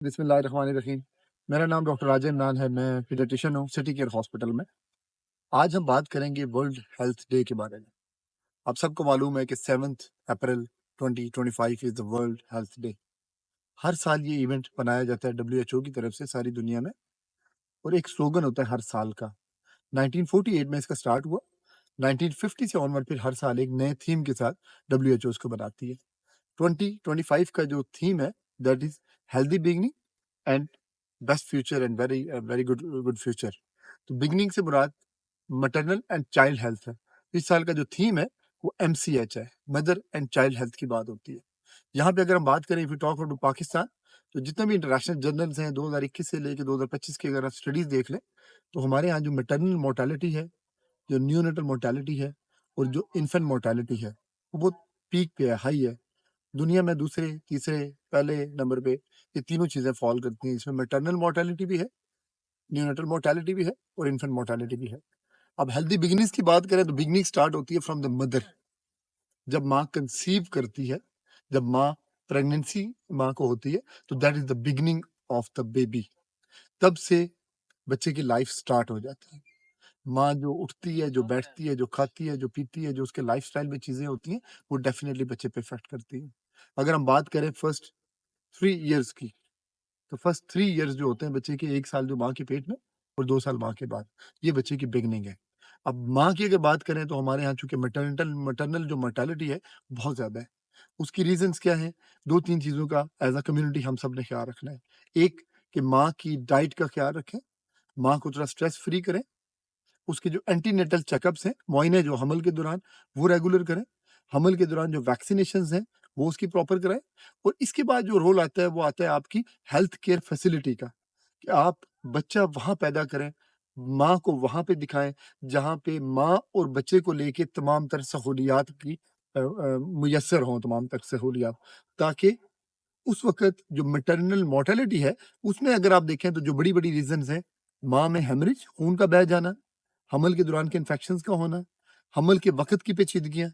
बिस्मिल्लाहिर्रहमानिर्रहीम। मेरा नाम डॉक्टर राजा इमरान है। मैं पीडियाट्रिशियन हूँ सिटी केयर हॉस्पिटल में। आज हम बात करेंगे वर्ल्ड हेल्थ डे के बारे में। आप सबको मालूम है कि 7 April 2025 is the world health day. हर साल ये इवेंट मनाया जाता है WHO की तरफ से सारी दुनिया में, और एक स्लोगन होता है हर साल का। 1948 में इसका स्टार्ट हुआ। 1950 से ऑनवर्ड फिर हर साल एक नए थीम के साथ WHO इसको बनाती है। 2025 का जो थीम है, that is healthy beginning and best future and very very good good future. तो बिगनिंग से मुराद मटरनल एंड चाइल्ड हेल्थ है। इस साल का जो थीम है वो MCH है, मदर एंड चाइल्ड हेल्थ की बात होती है। यहाँ पे अगर हम बात करें, if you talk about Pakistan, तो जितने भी इंटरनेशनल जर्नल्स हैं 2021 से लेकर 2025 की अगर आप स्टडीज देख लें, तो हमारे यहाँ जो मटरनल मोर्टेलिटी है, जो न्यूनेटल मोर्टेलिटी है, और जो इन्फेंट मोर्टेलिटी है, वो बहुत पीक पे है, हाई है। दुनिया में दूसरे, तीसरे, पहले नंबर पे ये तीनों चीज़ें फॉल करती हैं। इसमें मैटरनल मोर्टेलिटी भी है, न्यूनेटल मोर्टेलिटी भी है, और इन्फेंट मोर्टेलिटी भी है। अब हेल्दी बिगिनिंग्स की बात करें तो बिगिनिंग स्टार्ट होती है फ्रॉम द मदर। जब माँ कंसीव करती है, जब माँ प्रेगनेंसी माँ को होती है, तो that is the beginning of the baby. तब से बच्चे की लाइफ स्टार्ट हो जाती है। माँ जो उठती है, जो बैठती है, जो खाती है, जो पीती है, जो उसके लाइफस्टाइल में चीज़ें होती हैं, वो डेफिनेटली बच्चे पे इफेक्ट करती है। अगर हम बात करें फर्स्ट 3 इयर्स की, तो फर्स्ट 3 इयर्स जो होते हैं बच्चे के, 1 साल जो माँ के पेट में और 2 साल माँ के बाद, ये बच्चे की बिगनिंग है। अब माँ की अगर बात करें तो हमारे यहाँ चूँकि मैटरनल जो मोर्टेलिटी है बहुत ज़्यादा है। उसकी रीज़न्स क्या हैं? 2-3 चीज़ों का एज़ अ कम्युनिटी हम सब ने ख़्याल रखना है। एक, कि माँ की डाइट का ख़्याल रखें, माँ को थोड़ा स्ट्रेस फ्री करें, उसके जो एंटीनेटल चेकअप्स हैं, मुआयने जो हमल के दौरान, वो रेगुलर करें। हमल के दौरान जो वैक्सीनेशंस हैं, वो उसकी प्रॉपर कराएँ। और इसके बाद जो रोल आता है, वो आता है आपकी हेल्थ केयर फैसिलिटी का, कि आप बच्चा वहाँ पैदा करें, माँ को वहाँ पे दिखाएँ, जहाँ पे माँ और बच्चे को लेके तमाम तर सहूलियात की मुयस्सर हों, तमाम तर सहूलियात, ताकि उस वक़्त जो मैटरनल मोर्टेलिटी है, उसमें अगर आप देखें तो जो बड़ी-बड़ी रीज़न्स हैं, माँ में हेमरेज, खून का बह जाना, हमल के दौरान के इन्फेक्शंस का होना, हमल के वक़्त की पेचीदगियाँ,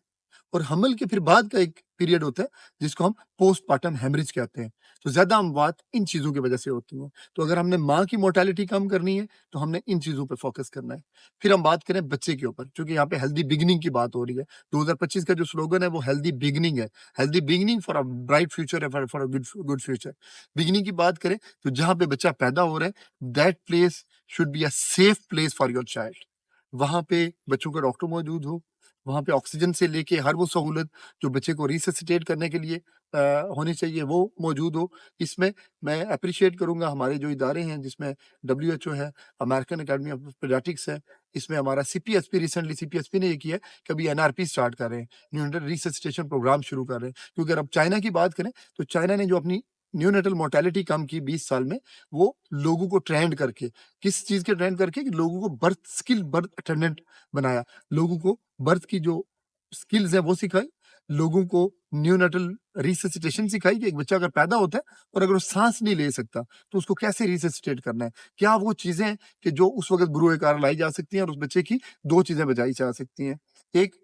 और हमल के फिर बाद का एक पीरियड होता है जिसको हम पोस्टपार्टम हेमरेज कहते हैं। तो ज़्यादा अमवात इन चीज़ों की वजह से होती हैं। तो अगर हमने माँ की मोर्टेलिटी कम करनी है, तो हमने इन चीज़ों पे फ़ोकस करना है। फिर हम बात करें बच्चे के ऊपर, चूँकि यहाँ पे हेल्दी बिगिनिंग की बात हो रही है। 2025 का जो स्लोगन है वो हेल्दी बिगिनिंग है। Healthy beginning for a bright future है, for a good good future. Beginning की बात करें तो जहाँ पे बच्चा पैदा हो रहा है, that place should be a safe place for your child. वहाँ पे बच्चों का डॉक्टर मौजूद हो, वहाँ पे ऑक्सीजन से लेके हर वो सहूलत जो बच्चे को रिससिटेट करने के लिए होनी चाहिए, वो मौजूद हो। इसमें मैं एप्रिशिएट करूँगा हमारे जो इदारे हैं, जिसमें WHO है, अमेरिकन अकेडमी ऑफ पीडियाट्रिक्स है, इसमें हमारा CPSP, रिसेंटली CPSP ने ये किया है कि अभी NRP स्टार्ट कर रहे हैं, न्यूनेटल रिससिटेशन प्रोग्राम शुरू कर रहे हैं। क्योंकि अगर आप चाइना की बात करें, तो चाइना ने जो अपनी न्यूनेटल मोर्टेलिटी कम की 20 साल में, वो लोगों को ट्रेंड करके, किस चीज़ के ट्रेंड करके, कि लोगों को बर्थ अटेंडेंट बनाया। लोगों को बर्थ की जो स्किल्स है वो सिखाई, लोगों को न्यूनेटल रिससिटेशन सिखाई, कि एक बच्चा अगर पैदा होता है और अगर वो सांस नहीं ले सकता, तो उसको कैसे रिससिटेट करना है, क्या वो चीजें हैं कि जो उस वक्त बुरे कार लाई जा सकती हैं, और उस बच्चे की 2 चीजें बचाई जा सकती हैं। एक,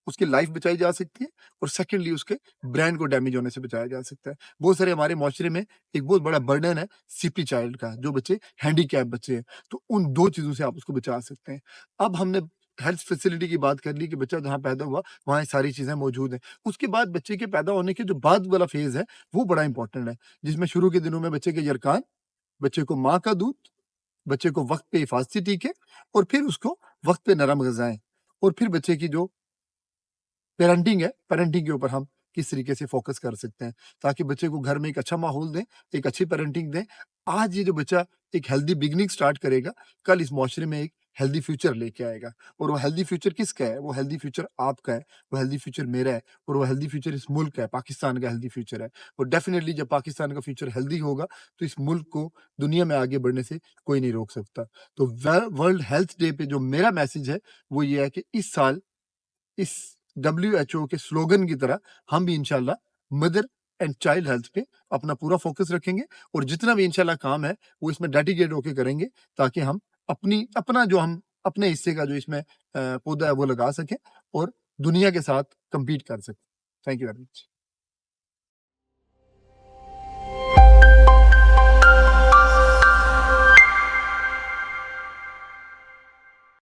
उसकी लाइफ बचाई जा सकती है, और सेकेंडली उसके ब्रेन को डैमेज होने से बचाया जा सकता है। बहुत सारे हमारे माशरे में एक बहुत बड़ा बर्डन है सीपी चाइल्ड का, जो बच्चे हैंडीकैप बच्चे हैं, तो उन 2 चीजों से आप उसको बचा सकते हैं। अब हमने हेल्थ फैसिलिटी की बात कर ली, कि बच्चा जहाँ पैदा हुआ वहाँ ये सारी चीज़ें मौजूद हैं। उसके बाद बच्चे के पैदा होने के जो बाद वाला फ़ेज़ है, वो बड़ा इंपॉर्टेंट है, जिसमें शुरू के दिनों में बच्चे के यरकान, बच्चे को माँ का दूध, बच्चे को वक़्त पे हिफाज़ती टीके, और फिर उसको वक़्त पे नरम ग़िज़ाएँ, और फिर बच्चे की जो पेरेंटिंग है, पेरेंटिंग के ऊपर हम किस तरीके से फ़ोकस कर सकते हैं, ताकि बच्चे को घर में एक अच्छा माहौल दें, एक अच्छी पेरेंटिंग दें। आज ये जो बच्चा एक हेल्दी बिगिनिंग स्टार्ट करेगा, कल इस माशरे में एक हेल्दी फ्यूचर लेके आएगा। और वो हेल्दी फ्यूचर किसका है? वो हेल्दी फ्यूचर आपका है, वो हेल्दी फ्यूचर मेरा है, और वो हेल्दी फ्यूचर इस मुल्क का है, पाकिस्तान का हेल्दी फ्यूचर है। और डेफ़िनिटली जब पाकिस्तान का फ्यूचर हेल्दी होगा, तो इस मुल्क को दुनिया में आगे बढ़ने से कोई नहीं रोक सकता। तो वर्ल्ड हेल्थ डे पे जो मेरा मैसेज है, वो ये है कि इस साल इस WHO के स्लोगन की तरह हम भी इंशाल्लाह मदर एंड चाइल्ड हेल्थ पे अपना पूरा फोकस रखेंगे, और जितना भी इंशाल्लाह काम है वो इसमें डेडिकेट होके करेंगे, ताकि हम अपना जो हम अपने हिस्से का जो इसमें पौधा है वो लगा सकें, और दुनिया के साथ कम्पीट कर सकें। Thank you very much.